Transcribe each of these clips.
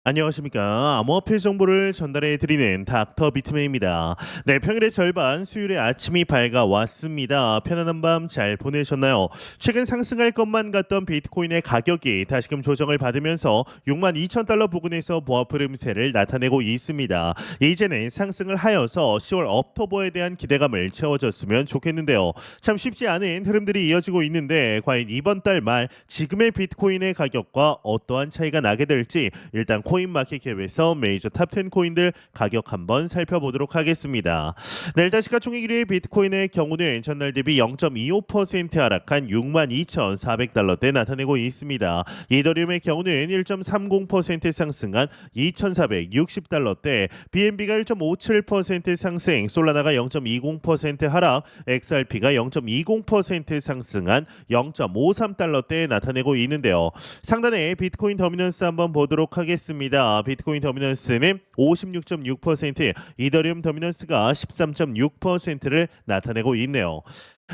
안녕하십니까. 암호화폐 정보를 전달해 드리는 닥터 비트맨입니다. 네, 평일의 절반 수요일에 아침이 밝아왔습니다. 편안한 밤 잘 보내셨나요? 최근 상승할 것만 같던 비트코인의 가격이 다시금 조정을 받으면서 62,000달러 부근에서 보합 흐름세를 나타내고 있습니다. 이제는 상승을 하여서 10월 억토버에 대한 기대감을 채워줬으면 좋겠는데요. 참 쉽지 않은 흐름들이 이어지고 있는데 과연 이번 달 말 지금의 비트코인의 가격과 어떠한 차이가 나게 될지 일단 코인마켓캡에서 메이저 탑10 코인들 가격 한번 살펴보도록 하겠습니다. 네, 일단 시가총액 1위의 비트코인의 경우는 전날 대비 0.25% 하락한 62,400달러대 나타내고 있습니다. 이더리움의 경우는 1.30% 상승한 2,460달러대, BNB가 1.57% 상승, 솔라나가 0.20% 하락, XRP가 0.20% 상승한 0.53달러대에 나타내고 있는데요. 상단에 비트코인 더미넌스 한번 보도록 하겠습니다. 비트코인 더미넌스는 56.6%, 이더리움 더미넌스가 13.6%를 나타내고 있네요.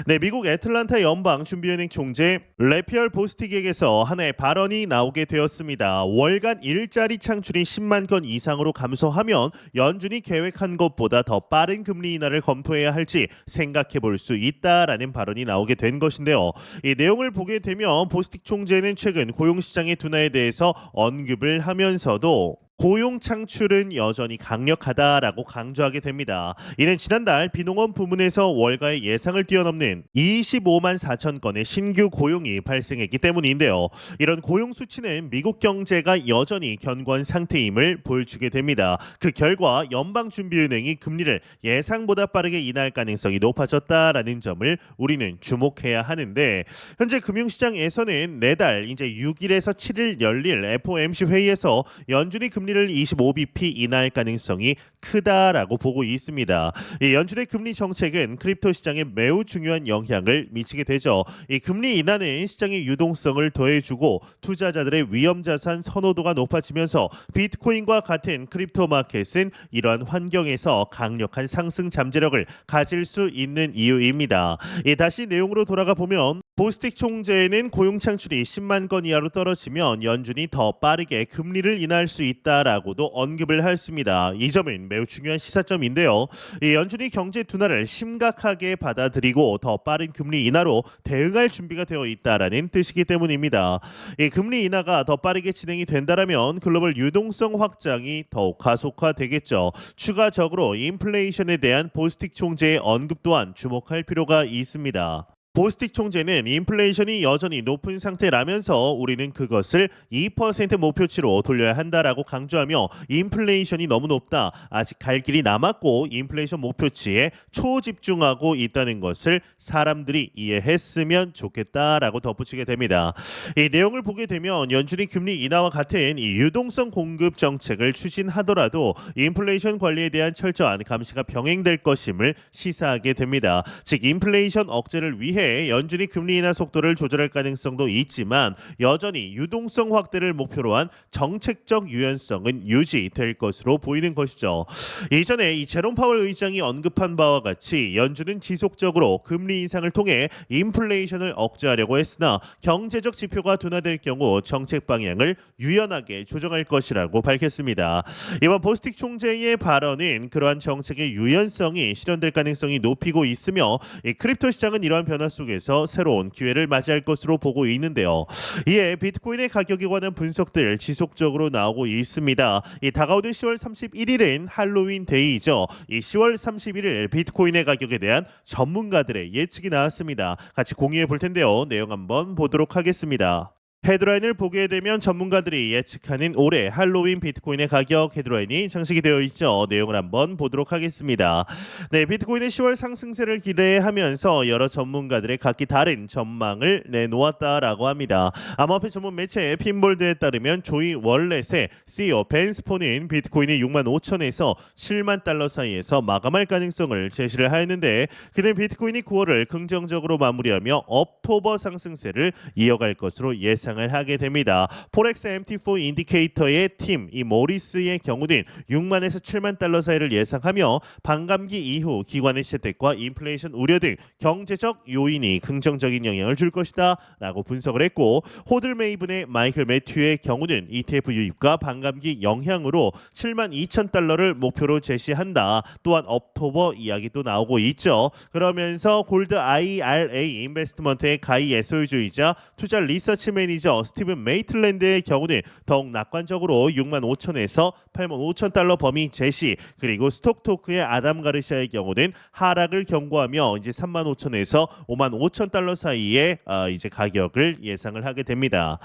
네, 미국 애틀란타 연방준비은행 총재 레피얼 보스틱에게서 하나의 발언이 나오게 되었습니다. 월간 일자리 창출이 10만 건 이상으로 감소하면 연준이 계획한 것보다 더 빠른 금리 인하를 검토해야 할지 생각해 볼 수 있다라는 발언이 나오게 된 것인데요. 이 내용을 보게 되면 보스틱 총재는 최근 고용시장의 둔화에 대해서 언급을 하면서도 고용 창출은 여전히 강력하다라고 강조하게 됩니다. 이는 지난달 비농업 부문에서 월가의 예상을 뛰어넘는 25만 4천 건의 신규 고용이 발생했기 때문인데요. 이런 고용 수치는 미국 경제가 여전히 견고한 상태임을 보여주게 됩니다. 그 결과 연방준비은행이 금리를 예상보다 빠르게 인하할 가능성이 높아졌다라는 점을 우리는 주목해야 하는데, 현재 금융시장에서는 내달 이제 6일에서 7일 열릴 FOMC 회의에서 연준이 금리를 25bp 인하할 가능성이 크다라고 보고 있습니다. 이 연준의 금리 정책은 크립토 시장에 매우 중요한 영향을 미치게 되죠. 이 금리 인하는 시장의 유동성을 더해주고 투자자들의 위험자산 선호도가 높아지면서 비트코인과 같은 크립토 마켓은 이러한 환경에서 강력한 상승 잠재력을 가질 수 있는 이유입니다. 다시 내용으로 돌아가 보면 보스틱 총재는 고용 창출이 10만 건 이하로 떨어지면 연준이 더 빠르게 금리를 인하할 수 있다라고도 언급을 했습니다. 이 점은 매우 중요한 시사점인데요. 이 연준이 경제 둔화를 심각하게 받아들이고 더 빠른 금리 인하로 대응할 준비가 되어 있다라는 뜻이기 때문입니다. 이 금리 인하가 더 빠르게 진행이 된다라면 글로벌 유동성 확장이 더욱 가속화되겠죠. 추가적으로 인플레이션에 대한 보스틱 총재의 언급 또한 주목할 필요가 있습니다. 보스틱 총재는 인플레이션이 여전히 높은 상태라면서 우리는 그것을 2% 목표치로 돌려야 한다라고 강조하며, 인플레이션이 너무 높다, 아직 갈 길이 남았고 인플레이션 목표치에 초집중하고 있다는 것을 사람들이 이해했으면 좋겠다라고 덧붙이게 됩니다. 이 내용을 보게 되면 연준이 금리 인하와 같은 이 유동성 공급 정책을 추진하더라도 인플레이션 관리에 대한 철저한 감시가 병행될 것임을 시사하게 됩니다. 즉 인플레이션 억제를 위해 연준이 금리 인하 속도를 조절할 가능성도 있지만 여전히 유동성 확대를 목표로 한 정책적 유연성은 유지될 것으로 보이는 것이죠. 이전에 이 제롬 파월 의장이 언급한 바와 같이 연준은 지속적으로 금리 인상을 통해 인플레이션을 억제하려고 했으나 경제적 지표가 둔화될 경우 정책 방향을 유연하게 조정할 것이라고 밝혔습니다. 이번 보스틱 총재의 발언은 그러한 정책의 유연성이 실현될 가능성이 높이고 있으며, 이 크립토 시장은 이러한 변화 속에서 새로운 기회를 맞이할 것으로 보고 있는데요. 이에 비트코인의 가격에 관한 분석들 지속적으로 나오고 있습니다. 이 다가오는 10월 31일은 할로윈 데이죠. 이 10월 31일 비트코인의 가격에 대한 전문가들의 예측이 나왔습니다. 같이 공유해 볼 텐데요. 내용 한번 보도록 하겠습니다. 헤드라인을 보게 되면 전문가들이 예측하는 올해 할로윈 비트코인의 가격 헤드라인이 장식이 되어 있죠. 내용을 한번 보도록 하겠습니다. 네, 비트코인의 10월 상승세를 기대하면서 여러 전문가들의 각기 다른 전망을 내놓았다라고 합니다. 암호화폐 전문 매체 핀볼드에 따르면 조이 월렛의 CEO 벤 스포는 비트코인이 6만 5천에서 7만 달러 사이에서 마감할 가능성을 제시를 하였는데, 그는 비트코인이 9월을 긍정적으로 마무리하며 억토버 상승세를 이어갈 것으로 예상 예상을 하게 됩니다. 포렉스 MT4 인디케이터의 팀 이 모리스의 경우는 6만에서 7만 달러 사이를 예상하며 반감기 이후 기관의 채택과 인플레이션 우려 등 경제적 요인이 긍정적인 영향을 줄 것이다 라고 분석을 했고, 호들메이븐의 마이클 매튜의 경우는 ETF 유입과 반감기 영향으로 7만 2천 달러를 목표로 제시한다. 또한 옥토버 이야기도 나오고 있죠. 그러면서 골드 IRA 인베스트먼트의 가이의 소유주이자 투자 리서치 매니저 스티븐 메이틀랜드의 경우는 더욱 낙관적으로 6만 5천에서 8만 5천 달러 범위 제시, 그리고 스톡토크의 아담 가르시아의 경우는 하락을 경고하며 이제 3만 5천에서 5만 5천 달러 사이에 이제 가격을 예상을 하게 됩니다.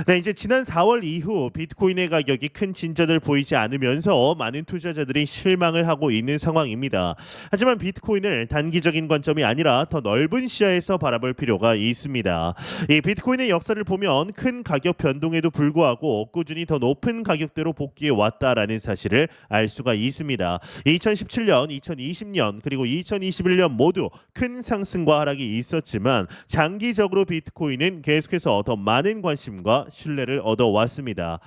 네, 이제 지난 4월 이후 비트코인의 가격이 큰 진전을 보이지 않으면서 많은 투자자들이 실망을 하고 있는 상황입니다. 하지만 비트코인을 단기적인 관점이 아니라 더 넓은 시야에서 바라볼 필요가 있습니다. 이 비트코인의 역사를 보면 큰 가격 변동에도 불구하고 꾸준히 더 높은 가격대로 복귀해 왔다라는 사실을 알 수가 있습니다. 2017년, 2020년 그리고 2021년 모두 큰 상승과 하락이 있었지만 장기적으로 비트코인은 계속해서 더 많은 관심과 신뢰를 얻어왔습니다.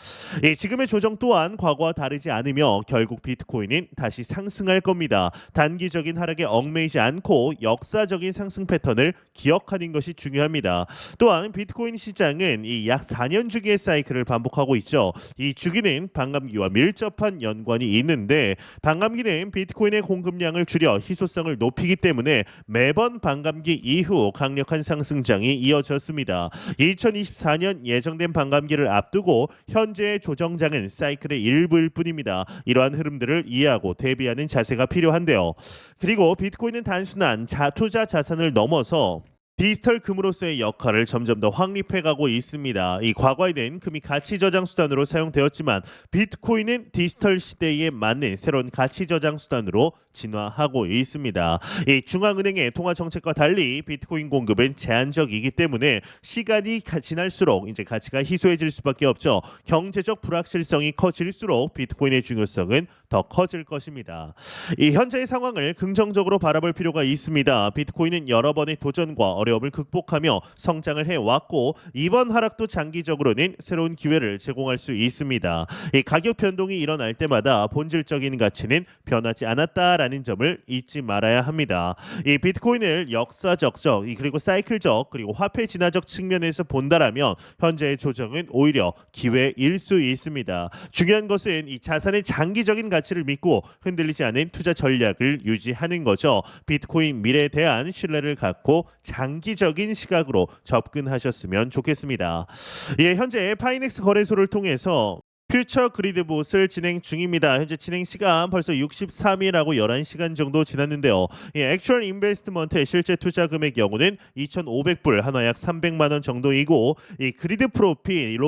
지금의 조정 또한 과거와 다르지 않으며 결국 비트코인은 다시 상승할 겁니다. 단기적인 하락에 얽매이지 않고 역사적인 상승 패턴을 기억하는 것이 중요합니다. 또한 비트코인 시장은 이 약 4년 주기의 사이클을 반복하고 있죠. 이 주기는 반감기와 밀접한 연관이 있는데, 반감기는 비트코인의 공급량을 줄여 희소성을 높이기 때문에 매번 반감기 이후 강력한 상승장이 이어졌습니다. 2024년 예정된 반감기를 앞두고 현재의 조정장은 사이클의 일부일 뿐입니다. 이러한 흐름들을 이해하고 대비하는 자세가 필요한데요. 그리고 비트코인은 단순한 투자 자산을 넘어서 디지털 금으로서의 역할을 점점 더 확립해가고 있습니다. 이 과거에는 금이 가치 저장 수단으로 사용되었지만 비트코인은 디지털 시대에 맞는 새로운 가치 저장 수단으로 진화하고 있습니다. 이 중앙은행의 통화 정책과 달리 비트코인 공급은 제한적이기 때문에 시간이 지날수록 이제 가치가 희소해질 수밖에 없죠. 경제적 불확실성이 커질수록 비트코인의 중요성은 더 커질 것입니다. 이 현재의 상황을 긍정적으로 바라볼 필요가 있습니다. 비트코인은 여러 번의 도전과 어려움을 극복하며 성장을 해왔고, 이번 하락도 장기적으로는 새로운 기회를 제공할 수 있습니다. 이 가격 변동이 일어날 때마다 본질적인 가치는 변하지 않았다라는 점을 잊지 말아야 합니다. 이 비트코인을 역사적 그리고 사이클적 그리고 화폐 진화적 측면에서 본다라면 현재의 조정은 오히려 기회일 수 있습니다. 중요한 것은 이 자산의 장기적인 가치를 믿고 흔들리지 않은 투자 전략을 유지하는 거죠. 비트코인 미래에 대한 신뢰를 갖고 장기적인 시각으로 접근하셨으면 좋겠습니다. 현재 파이넥스 거래소를 통해서 퓨처 그리드봇을 진행 중입니다. 현재 진행 시간 벌써 63일하고 11시간 정도 지났는데요. 액츄얼 인베스트먼트의 실제 투자 금액 경우는 2,500불, 하나 약 300만 원 정도이고, 이 그리드 프로핏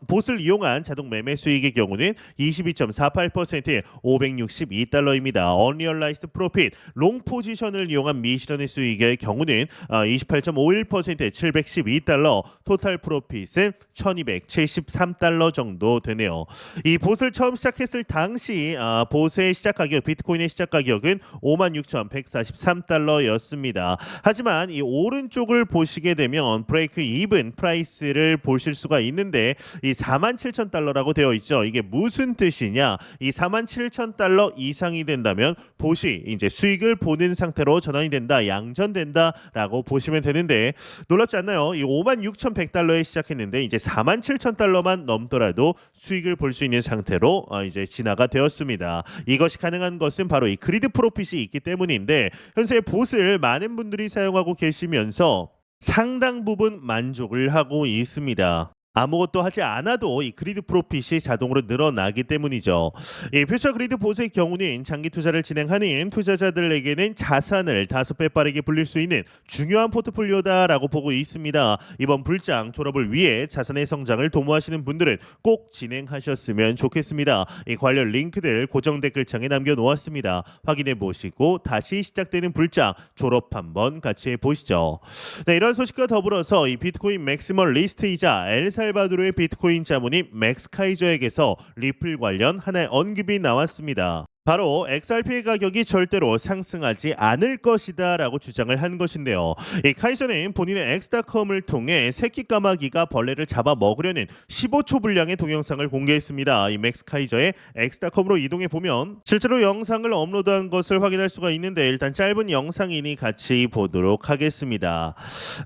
봇을 이용한 자동 매매 수익의 경우는 22.48%의 562달러입니다. 언리얼라이즈드 프로핏 롱 포지션을 이용한 미실현의 수익의 경우는 28.51%의 712달러, 토탈 프로핏은 1,273달러 정도 되네요. 이 봇을 처음 시작했을 당시 봇의 시작 가격, 비트코인의 시작 가격은 56,143달러였습니다. 하지만 이 오른쪽을 보시게 되면 브레이크 이븐 프라이스를 보실 수가 있는데, 이 47,000달러라고 되어 있죠. 이게 무슨 뜻이냐? 이 47,000달러 이상이 된다면 봇이 이제 수익을 보는 상태로 전환이 된다, 양전된다라고 보시면 되는데, 놀랍지 않나요? 이 56,100달러에 시작했는데 이제 47,000달러만 넘더라도 수익을 볼 수 있는 상태로 이제 진화가 되었습니다. 이것이 가능한 것은 바로 이 그리드 프로핏이 있기 때문인데, 현재 봇을 많은 분들이 사용하고 계시면서 상당 부분 만족을 하고 있습니다. 아무것도 하지 않아도 이 그리드 프로핏이 자동으로 늘어나기 때문이죠. 이 퓨처 그리드 봇의 경우는 장기 투자를 진행하는 투자자들에게는 자산을 5배 빠르게 불릴 수 있는 중요한 포트폴리오다라고 보고 있습니다. 이번 불장 졸업을 위해 자산의 성장을 도모하시는 분들은 꼭 진행하셨으면 좋겠습니다. 이 관련 링크들 고정 댓글창에 남겨놓았습니다. 확인해 보시고 다시 시작되는 불장 졸업 한번 같이 해보시죠. 네, 이런 소식과 더불어서 이 비트코인 맥시멀 리스트이자 엘살바도르의 비트코인 자문인 맥스 카이저에게서 리플 관련 하나의 언급이 나왔습니다. 바로 XRP의 가격이 절대로 상승하지 않을 것이다라고 주장을 한 것인데요. 이 카이저는 본인의 엑스닷컴을 통해 새끼 까마귀가 벌레를 잡아 먹으려는 15초 분량의 동영상을 공개했습니다. 이 맥스 카이저의 엑스닷컴으로 이동해 보면 실제로 영상을 업로드한 것을 확인할 수가 있는데 일단 짧은 영상이니 같이 보도록 하겠습니다.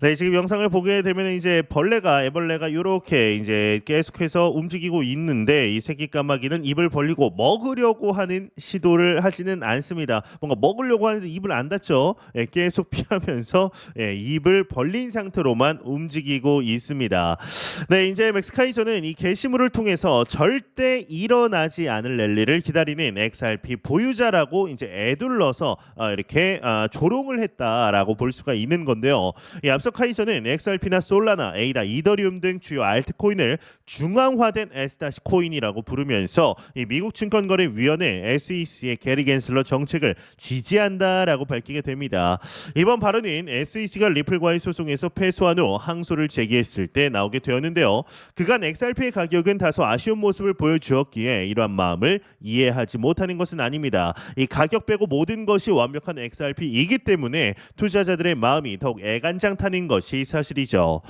네, 지금 영상을 보게 되면 이제 애벌레가 이렇게 이제 계속해서 움직이고 있는데 이 새끼 까마귀는 입을 벌리고 먹으려고 하는 시도를 하지는 않습니다. 뭔가 먹으려고 하는데 입을 안 닫죠. 계속 피하면서 입을 벌린 상태로만 움직이고 있습니다. 네, 이제 맥스 카이저는 이 게시물을 통해서 절대 일어나지 않을 랠리를 기다리는 XRP 보유자라고 이제 애둘러서 이렇게 조롱을 했다라고 볼 수가 있는 건데요. 이 앞서 카이저는 XRP나 솔라나, 에이다, 이더리움 등 주요 알트코인을 중앙화된 S-코인이라고 부르면서 이 미국 증권거래위원회 SEC의 게리 겐슬러 정책을 지지한다라고 밝히게 됩니다. 이번 발언은 SEC가 리플과의 소송에서 패소한 후 항소를 제기했을 때 나오게 되었는데요. 그간 XRP의 가격은 다소 아쉬운 모습을 보여주었기에 이러한 마음을 이해하지 못하는 것은 아닙니다. 이 가격 빼고 모든 것이 완벽한 XRP이기 때문에 투자자들의 마음이 더욱 애간장타는 것이 사실이죠.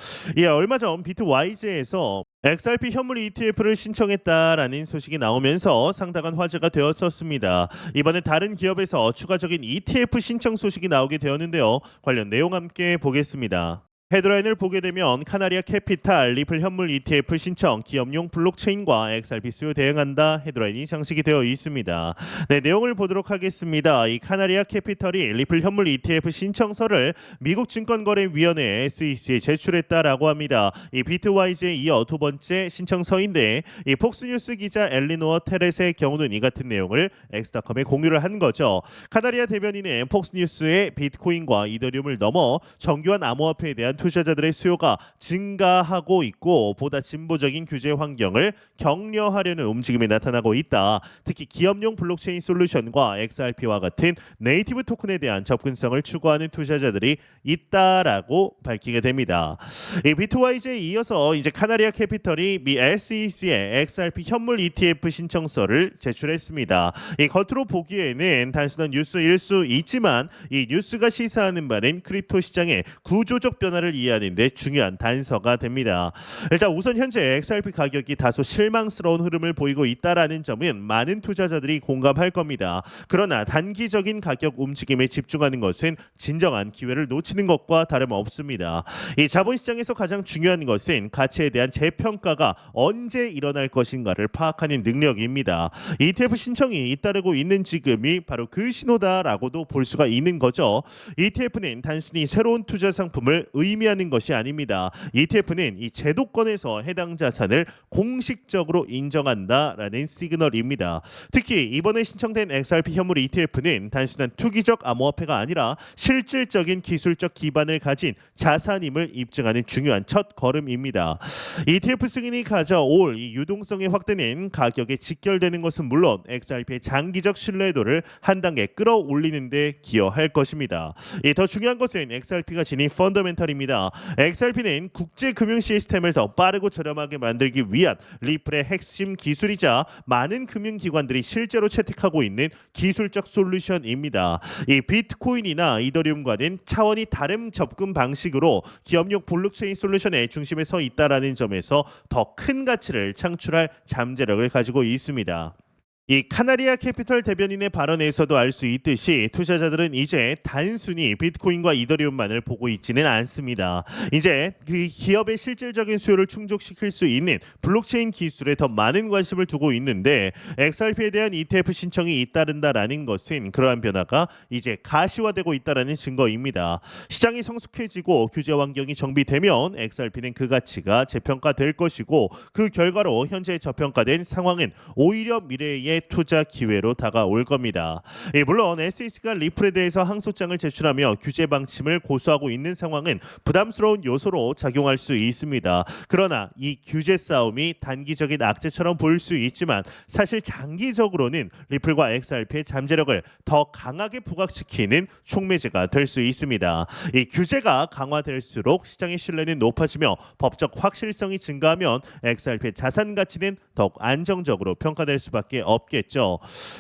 얼마 전 비트와이즈에서 XRP 현물 ETF를 신청했다라는 소식이 나오면서 상당한 화제가 되었었습니다. 이번에 다른 기업에서 추가적인 ETF 신청 소식이 나오게 되었는데요. 관련 내용 함께 보겠습니다. 헤드라인을 보게 되면 카나리아 캐피탈 리플 현물 ETF 신청 기업용 블록체인과 XRP 수요 대응한다 헤드라인이 장식이 되어 있습니다. 네, 내용을 보도록 하겠습니다. 이 카나리아 캐피탈이 리플 현물 ETF 신청서를 미국 증권거래위원회 SEC에 제출했다라고 합니다. 이 비트와이즈에 이어 두 번째 신청서인데 이 폭스뉴스 기자 엘리노어 테렛의 경우는 이 같은 내용을 엑스닷컴에 공유를 한 거죠. 카나리아 대변인은 폭스뉴스의 비트코인과 이더리움을 넘어 정교한 암호화폐에 대한 투자자들의 수요가 증가하고 있고 보다 진보적인 규제 환경을 격려하려는 움직임이 나타나고 있다. 특히 기업용 블록체인 솔루션과 XRP와 같은 네이티브 토큰에 대한 접근성을 추구하는 투자자들이 있다라고 밝히게 됩니다. 이 비트와이즈에 이어서 이제 카나리아 캐피털이 미 SEC에 XRP 현물 ETF 신청서를 제출했습니다. 이 겉으로 보기에는 단순한 뉴스일 수 있지만 이 뉴스가 시사하는 바는 크립토 시장의 구조적 변화를 이해하는 데 중요한 단서가 됩니다. 일단 우선 현재 XRP 가격이 다소 실망스러운 흐름을 보이고 있다라는 점은 많은 투자자들이 공감할 겁니다. 그러나 단기적인 가격 움직임에 집중하는 것은 진정한 기회를 놓치는 것과 다름없습니다. 이 자본시장에서 가장 중요한 것은 가치에 대한 재평가가 언제 일어날 것인가를 파악하는 능력입니다. ETF 신청이 잇따르고 있는 지금이 바로 그 신호다라고도 볼 수가 있는 거죠. ETF는 단순히 새로운 투자 상품을 의미하는 것이 아닙니다. ETF는 이 제도권에서 해당 자산을 공식적으로 인정한다라는 시그널입니다. 특히 이번에 신청된 XRP 현물 ETF는 단순한 투기적 암호화폐가 아니라 실질적인 기술적 기반을 가진 자산임을 입증하는 중요한 첫 걸음입니다. ETF 승인이 가져올 이 유동성의 확대는 가격에 직결되는 것은 물론 XRP의 장기적 신뢰도를 한 단계 끌어올리는 데 기여할 것입니다. 더 중요한 것은 XRP가 지닌 펀더멘털입니다. XRP는 국제 금융 시스템을 더 빠르고 저렴하게 만들기 위한 리플의 핵심 기술이자 많은 금융 기관들이 실제로 채택하고 있는 기술적 솔루션입니다. 이 비트코인이나 이더리움과는 차원이 다른 접근 방식으로 기업용 블록체인 솔루션의 중심에 서 있다라는 점에서 더 큰 가치를 창출할 잠재력을 가지고 있습니다. 이 카나리아 캐피털 대변인의 발언에서도 알 수 있듯이 투자자들은 이제 단순히 비트코인과 이더리움만을 보고 있지는 않습니다. 이제 그 기업의 실질적인 수요를 충족시킬 수 있는 블록체인 기술에 더 많은 관심을 두고 있는데 XRP에 대한 ETF 신청이 잇따른다라는 것은 그러한 변화가 이제 가시화되고 있다라는 증거입니다. 시장이 성숙해지고 규제 환경이 정비되면 XRP는 그 가치가 재평가될 것이고 그 결과로 현재 저평가된 상황은 오히려 미래의 투자 기회로 다가올 겁니다. 물론 SEC가 리플에 대해서 항소장을 제출하며 규제 방침을 고수하고 있는 상황은 부담스러운 요소로 작용할 수 있습니다. 그러나 이 규제 싸움이 단기적인 악재처럼 보일 수 있지만 사실 장기적으로는 리플과 XRP의 잠재력을 더 강하게 부각시키는 촉매제가 될 수 있습니다. 이 규제가 강화될수록 시장의 신뢰는 높아지며 법적 확실성이 증가하면 XRP의 자산 가치는 더욱 안정적으로 평가될 수밖에 없기 없겠죠.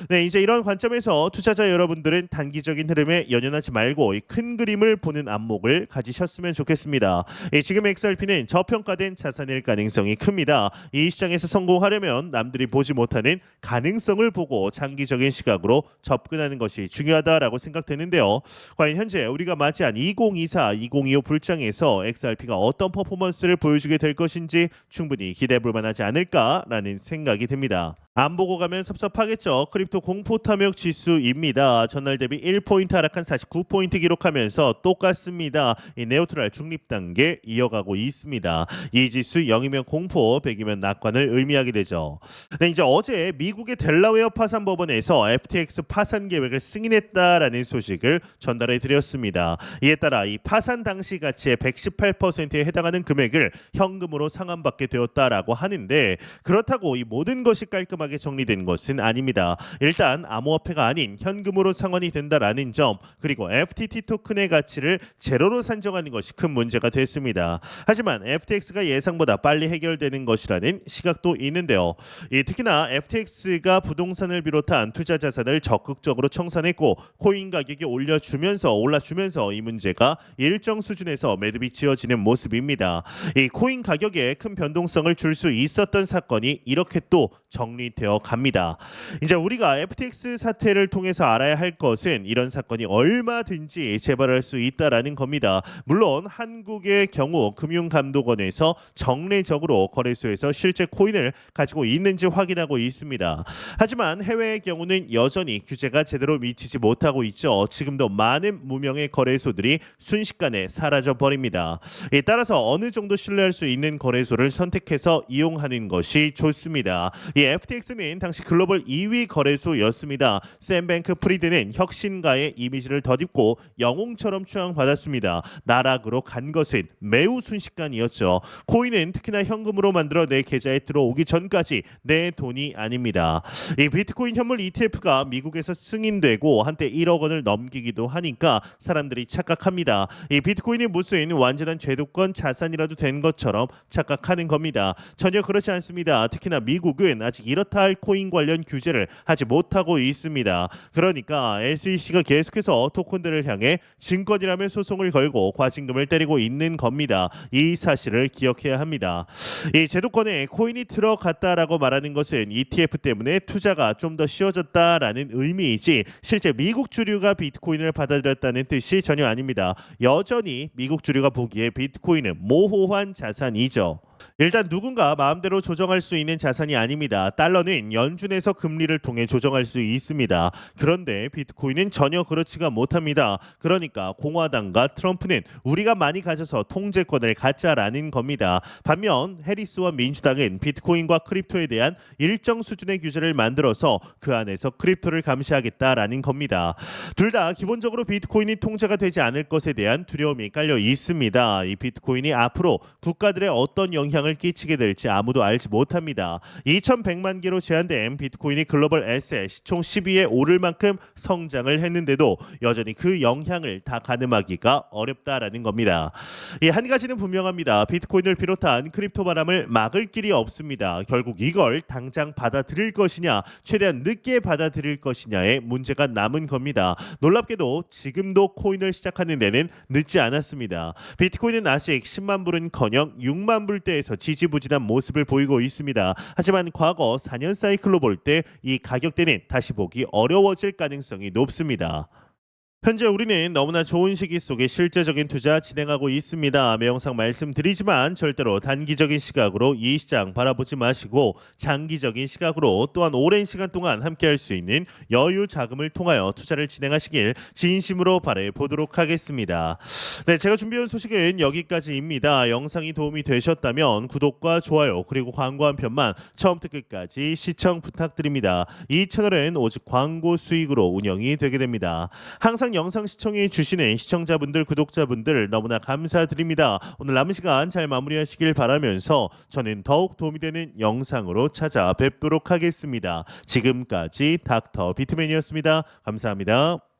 네, 이제 이런 관점에서 투자자 여러분들은 단기적인 흐름에 연연하지 말고 이 큰 그림을 보는 안목을 가지셨으면 좋겠습니다. 지금 XRP는 저평가된 자산일 가능성이 큽니다. 이 시장에서 성공하려면 남들이 보지 못하는 가능성을 보고 장기적인 시각으로 접근하는 것이 중요하다라고 생각되는데요. 과연 현재 우리가 맞이한 2024, 2025 불장에서 XRP가 어떤 퍼포먼스를 보여주게 될 것인지 충분히 기대해볼 만하지 않을까라는 생각이 듭니다. 안 보고 가면 섭섭하겠죠. 크립토 공포 탐욕 지수입니다. 전날 대비 1포인트 하락한 49포인트 기록하면서 똑같습니다. 이 네오트럴 중립 단계 이어가고 있습니다. 이 지수 0이면 공포, 100이면 낙관을 의미하게 되죠. 네, 이제 어제 미국의 델라웨어 파산 법원에서 FTX 파산 계획을 승인했다라는 소식을 전달해 드렸습니다. 이에 따라 이 파산 당시 가치의 118%에 해당하는 금액을 현금으로 상환받게 되었다라고 하는데, 그렇다고 이 모든 것이 깔끔하게 정리된 것은 아닙니다. 일단 암호화폐가 아닌 현금으로 상환이 된다라는 점, 그리고 FTT 토큰의 가치를 제로로 산정하는 것이 큰 문제가 됐습니다. 하지만 FTX가 예상보다 빨리 해결되는 것이라는 시각도 있는데요. 특히나 FTX가 부동산을 비롯한 투자 자산을 적극적으로 청산했고 코인 가격이 올라주면서 이 문제가 일정 수준에서 매듭이 지어지는 모습입니다. 이 코인 가격에 큰 변동성을 줄 수 있었던 사건이 이렇게 또 정리되어 갑니다. 이제 우리가 FTX 사태를 통해서 알아야 할 것은 이런 사건이 얼마든지 재발할 수 있다라는 겁니다. 물론 한국의 경우 금융감독원에서 정례적으로 거래소에서 실제 코인을 가지고 있는지 확인하고 있습니다. 하지만 해외의 경우는 여전히 규제가 제대로 미치지 못하고 있죠. 지금도 많은 무명의 거래소들이 순식간에 사라져 버립니다. 따라서 어느 정도 신뢰할 수 있는 거래소를 선택해서 이용하는 것이 좋습니다. 이 FTX는 당시 글로벌 2위 거래소였습니다. 샘 뱅크 프리드는 혁신가의 이미지를 덧입고 영웅처럼 추앙받았습니다. 나락으로 간 것은 매우 순식간이었죠. 코인은 특히나 현금으로 만들어 내 계좌에 들어오기 전까지 내 돈이 아닙니다. 이 비트코인 현물 ETF가 미국에서 승인되고 한때 1억 원을 넘기기도 하니까 사람들이 착각합니다. 이 비트코인이 무슨 완전한 제도권 자산이라도 된 것처럼 착각하는 겁니다. 전혀 그렇지 않습니다. 특히나 미국은 아직 이렇다 할 코인 관련 규제를 하지 못하고 있습니다. 그러니까 SEC가 계속해서 토큰들을 향해 증권이라며 소송을 걸고 과징금을 때리고 있는 겁니다. 이 사실을 기억해야 합니다. 이 제도권에 코인이 들어갔다라고 말하는 것은 ETF 때문에 투자가 좀 더 쉬워졌다라는 의미이지 실제 미국 주류가 비트코인을 받아들였다는 뜻이 전혀 아닙니다. 여전히 미국 주류가 보기에 비트코인은 모호한 자산이죠. 일단 누군가 마음대로 조정할 수 있는 자산이 아닙니다. 달러는 연준에서 금리를 통해 조정할 수 있습니다. 그런데 비트코인은 전혀 그렇지가 못합니다. 그러니까 공화당과 트럼프는 우리가 많이 가져서 통제권을 갖자라는 겁니다. 반면 해리스와 민주당은 비트코인과 크립토에 대한 일정 수준의 규제를 만들어서 그 안에서 크립토를 감시하겠다라는 겁니다. 둘 다 기본적으로 비트코인이 통제가 되지 않을 것에 대한 두려움이 깔려 있습니다. 이 비트코인이 앞으로 국가들의 어떤 영향을 끼치게 될지 아무도 알지 못합니다. 2,100만 개로 제한된 비트코인이 글로벌 에셋 시총 10위에 오를 만큼 성장을 했는데도 여전히 그 영향을 다 가늠하기가 어렵다라는 겁니다. 한 가지는 분명합니다. 비트코인을 비롯한 크립토 바람을 막을 길이 없습니다. 결국 이걸 당장 받아들일 것이냐, 최대한 늦게 받아들일 것이냐의 문제가 남은 겁니다. 놀랍게도 지금도 코인을 시작하는 데는 늦지 않았습니다. 비트코인은 아직 10만 불은커녕 6만 불대에서 지지부진한 모습을 보이고 있습니다. 하지만 과거 4년 사이클로 볼 때 이 가격대는 다시 보기 어려워질 가능성이 높습니다. 현재 우리는 너무나 좋은 시기 속에 실제적인 투자 진행하고 있습니다. 매영상 말씀드리지만 절대로 단기적인 시각으로 이 시장 바라보지 마시고 장기적인 시각으로 또한 오랜 시간 동안 함께할 수 있는 여유 자금을 통하여 투자를 진행하시길 진심으로 바라보도록 하겠습니다. 네, 제가 준비한 소식은 여기까지입니다. 영상이 도움이 되셨다면 구독과 좋아요 그리고 광고 한 편만 처음부터 끝까지 시청 부탁드립니다. 이 채널은 오직 광고 수익으로 운영이 되게 됩니다. 항상 영상 시청해 주시는 시청자분들, 구독자분들 너무나 감사드립니다. 오늘 남은 시간 잘 마무리하시길 바라면서 저는 더욱 도움이 되는 영상으로 찾아뵙도록 하겠습니다. 지금까지 닥터 비트맨이었습니다. 감사합니다.